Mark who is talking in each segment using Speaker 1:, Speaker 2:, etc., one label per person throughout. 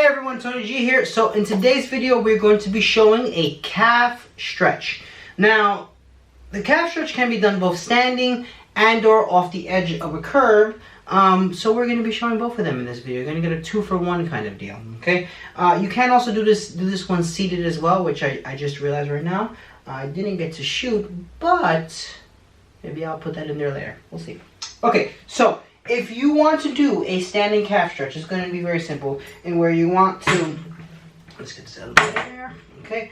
Speaker 1: Hey everyone, Tony G here. So in today's video, we're going to be showing a calf stretch. Now, the calf stretch can be done both standing and or off the edge of a curb. So we're going to be showing both of them in this video. You're going to get a 2-for-1 kind of deal, okay? You can also do this one seated as well, which I just realized right now. I didn't get to shoot, but maybe I'll put that in there later. We'll see. Okay, so if you want to do a standing calf stretch, it's going to be very simple. And where you want to, let's get settled there, okay?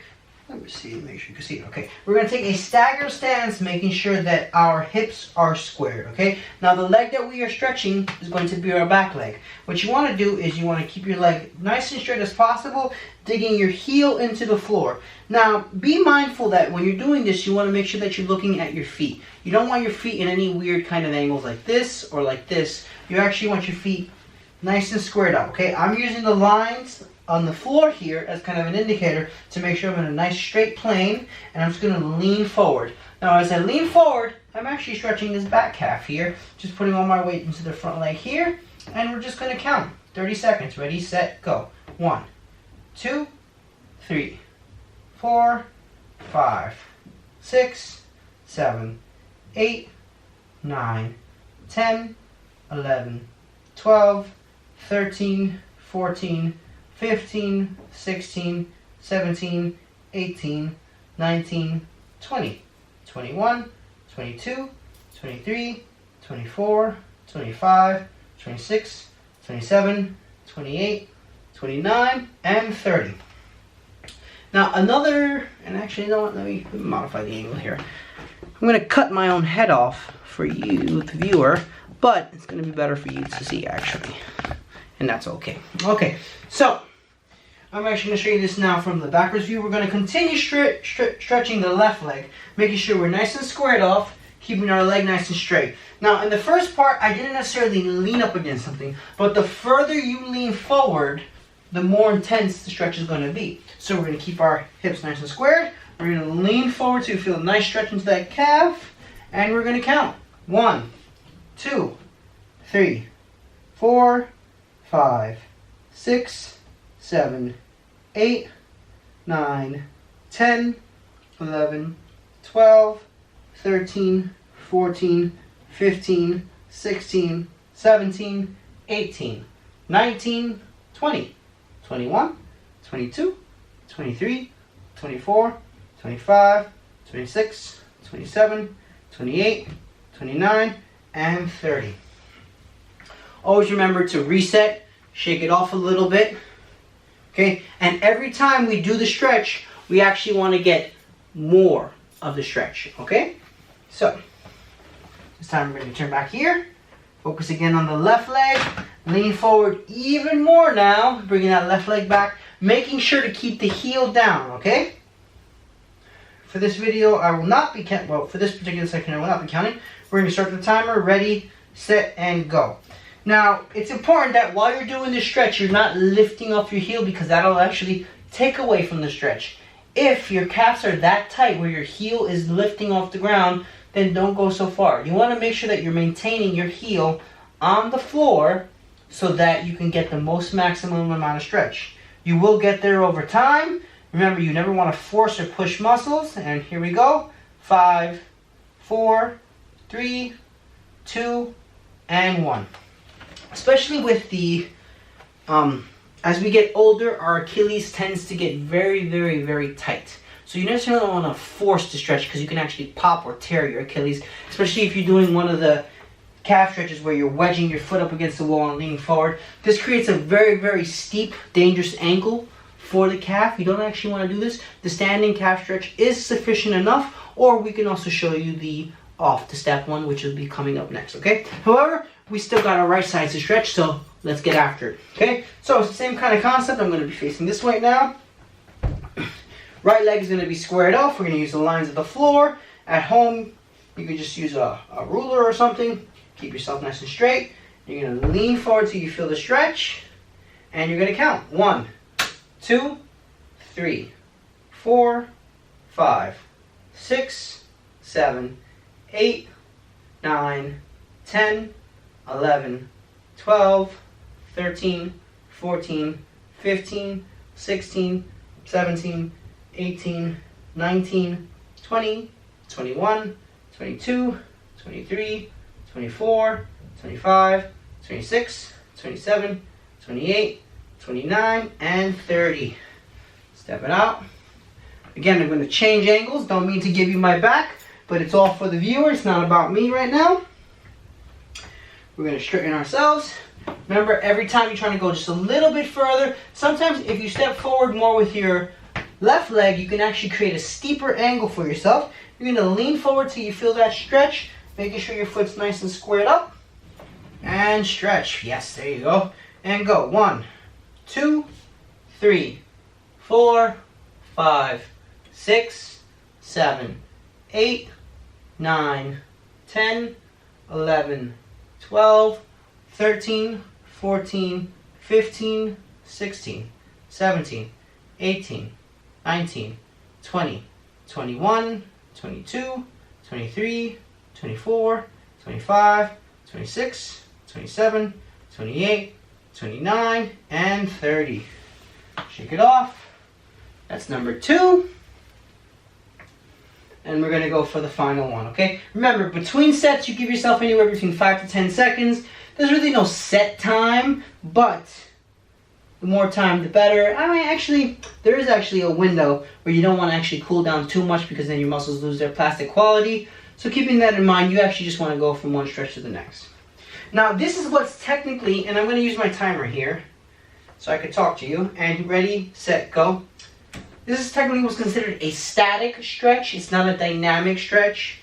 Speaker 1: Let me see, make sure you can see it, okay? We're going to take a stagger stance, making sure that our hips are squared, okay? Now the leg that we are stretching is going to be our back leg. What you want to do is you want to keep your leg nice and straight as possible, digging your heel into the floor. Now, be mindful that when you're doing this, you want to make sure that you're looking at your feet. You don't want your feet in any weird kind of angles like this or like this. You actually want your feet nice and squared up, okay? I'm using the lines on the floor here as kind of an indicator to make sure I'm in a nice straight plane, and I'm just going to lean forward. Now, as I lean forward, I'm actually stretching this back calf here, just putting all my weight into the front leg here, and we're just going to count 30 seconds. Ready, set, go. 1, 2, 3, 4, 5, 6, 7, 8, 9, 10, 11, 12, 13, 14, 15, 16, 17, 18, 19, 20, 21, 22, 23, 24, 25, 26, 27, 28, 29, and 30. Now another, and actually, you know what, let me modify the angle here. I'm going to cut my own head off for you, the viewer, but it's going to be better for you to see actually. And that's okay. Okay, so I'm actually going to show you this now from the backwards view. We're going to continue stretching the left leg, making sure we're nice and squared off, keeping our leg nice and straight. Now, in the first part, I didn't necessarily lean up against something, but the further you lean forward, the more intense the stretch is going to be. So we're going to keep our hips nice and squared. We're going to lean forward so you feel a nice stretch into that calf, and we're going to count 1, 2, 3, 4, 5, 6, 7, 8, 9, 10, 11, 12, 13, 14, 15, 16, 17, 18, 19, 20, 21, 22, 23, 24, 25, 26, 27, 28, 29, and 30. Always remember to reset, shake it off a little bit, okay? And every time we do the stretch, we actually want to get more of the stretch, okay? So, this time we're going to turn back here, focus again on the left leg, lean forward even more now, bringing that left leg back, making sure to keep the heel down, okay? For this video, I will not be counting, well, for this particular section, I will not be counting. We're going to start the timer, ready, set, and go. Now, it's important that while you're doing this stretch, you're not lifting off your heel because that'll actually take away from the stretch. If your calves are that tight where your heel is lifting off the ground, then don't go so far. You want to make sure that you're maintaining your heel on the floor so that you can get the most maximum amount of stretch. You will get there over time. Remember, you never want to force or push muscles. And here we go. 5, 4, 3, 2, and 1. Especially with the, as we get older, our Achilles tends to get very, very, very tight. So you necessarily don't want to force the stretch because you can actually pop or tear your Achilles, especially if you're doing one of the calf stretches where you're wedging your foot up against the wall and leaning forward. This creates a very, very steep, dangerous angle for the calf. You don't actually want to do this. The standing calf stretch is sufficient enough, or we can also show you the off to step one, which will be coming up next, okay? However, we still got our right side to stretch, so let's get after it, okay? So it's the same kind of concept. I'm going to be facing this way now. Right leg is going to be squared off. We're going to use the lines of the floor. At home, you can just use a ruler or something. Keep yourself nice and straight. You're going to lean forward till you feel the stretch, and you're going to count 1, 2, 3, 4, 5, 6, 7, 8, 9, 10, 11, 12, 13, 14, 15, 16, 17, 18, 19, 20, 21, 22, 23, 24, 25, 26, 27, 28, 29, and 30. Step it out. Again, I'm going to change angles. Don't mean to give you my back, but it's all for the viewer. It's not about me right now. We're going to straighten ourselves. Remember, every time you're trying to go just a little bit further, sometimes if you step forward more with your left leg, you can actually create a steeper angle for yourself. You're going to lean forward till you feel that stretch, making sure your foot's nice and squared up. And stretch. Yes, there you go. And go. 1, 2, 3, 4, 5, 6, 7, 8, 9, 10, 11, 12, 13, 14, 15, 16, 17, 18, 19, 20, 21, 22, 23, 24, 25, 26, 27, 28, 29, and 30. Shake it off. That's number 2. And we're going to go for the final one, okay? Remember, between sets, you give yourself anywhere between 5 to 10 seconds. There's really no set time, but the more time, the better. I mean, actually, there is actually a window where you don't want to actually cool down too much because then your muscles lose their plastic quality. So keeping that in mind, you actually just want to go from one stretch to the next. Now, this is what's technically, and I'm going to use my timer here so I can talk to you. And ready, set, go. This is technically what's considered a static stretch. It's not a dynamic stretch.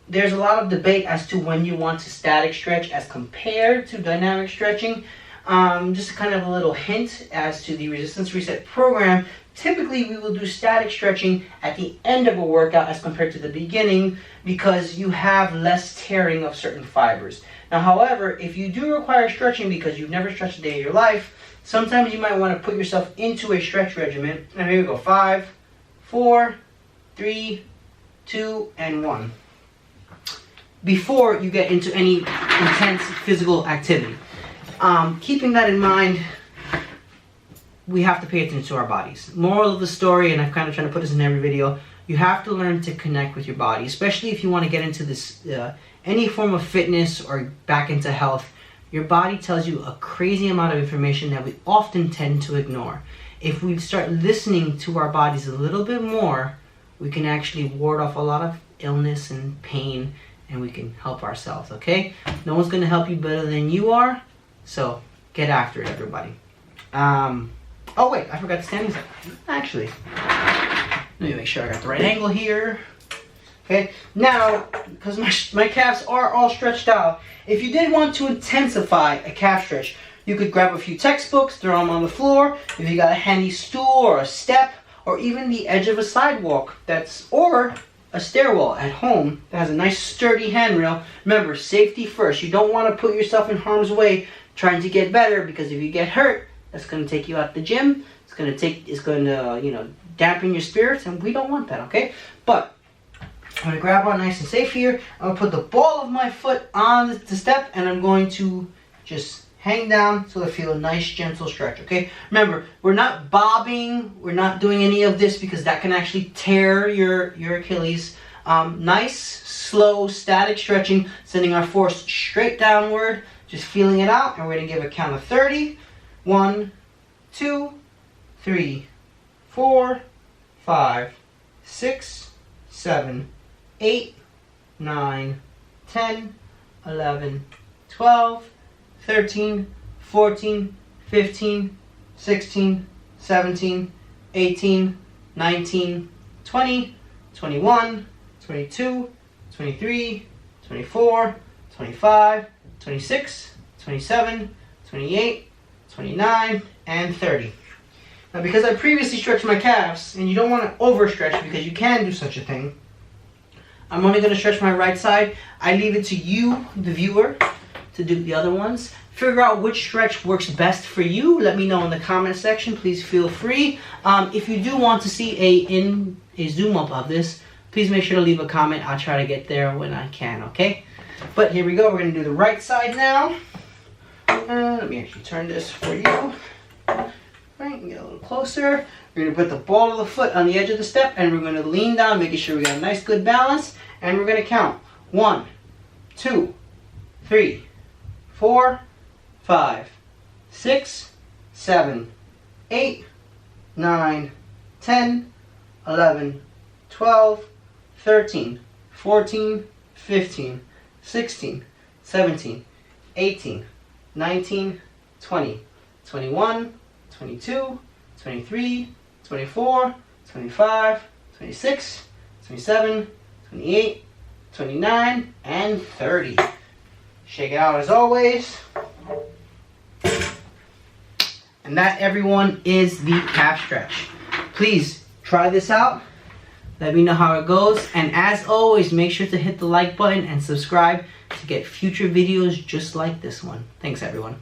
Speaker 1: There's a lot of debate as to when you want to static stretch as compared to dynamic stretching. Just kind of a little hint as to the resistance reset program. Typically, we will do static stretching at the end of a workout as compared to the beginning because you have less tearing of certain fibers. Now, however, if you do require stretching because you've never stretched a day in your life, sometimes you might want to put yourself into a stretch regimen. And here we go. 5, 4, 3, 2, and 1. Before you get into any intense physical activity. Keeping that in mind, we have to pay attention to our bodies. Moral of the story, and I've kind of tried to put this in every video, you have to learn to connect with your body, especially if you want to get into this any form of fitness or back into health. Your body tells you a crazy amount of information that we often tend to ignore. If we start listening to our bodies a little bit more, we can actually ward off a lot of illness and pain, and we can help ourselves, okay? No one's going to help you better than you are, so get after it, everybody. Oh wait, I forgot the standing set. Actually, let me make sure I got the right angle here. Okay, now, because my calves are all stretched out, if you did want to intensify a calf stretch, you could grab a few textbooks, throw them on the floor. If you got a handy stool or a step, or even the edge of a sidewalk, or a stairwell at home that has a nice sturdy handrail. Remember, safety first. You don't want to put yourself in harm's way trying to get better, because if you get hurt, that's going to take you out the gym. It's going to dampen your spirits, and we don't want that, okay? But I'm going to grab on nice and safe here. I'm going to put the ball of my foot on the step, and I'm going to just hang down so I feel a nice gentle stretch, okay? Remember, we're not bobbing, we're not doing any of this because that can actually tear your Achilles. Nice, slow, static stretching, sending our force straight downward, just feeling it out, and we're going to give a count of 30. 1, 2, 3, 4, 5, 6, 7, 8, 9, 10, 11, 12, 13, 14, 15, 16, 17, 18, 19, 20, 21, 22, 23, 24, 25, 26, 27, 28, 29, and 30. Now, because I previously stretched my calves, and you don't want to overstretch because you can do such a thing, I'm only going to stretch my right side. I leave it to you, the viewer, to do the other ones. Figure out which stretch works best for you. Let me know in the comment section. Please feel free. If you do want to see a zoom up of this, please make sure to leave a comment. I'll try to get there when I can, okay? But here we go. We're going to do the right side now. Let me actually turn this for you. Get a little closer. We're going to put the ball of the foot on the edge of the step, and we're going to lean down, making sure we got a nice good balance. And we're going to count 1, 2, 3, 4, 5, 6, 7, 8, 9, 10, 11, 12, 13, 14, 15, 16, 17, 18, 19, 20, 21, 22, 23, 24, 25, 26, 27, 28, 29, and 30. Shake it out as always. And that, everyone, is the calf stretch. Please try this out. Let me know how it goes. And as always, make sure to hit the like button and subscribe to get future videos just like this one. Thanks, everyone.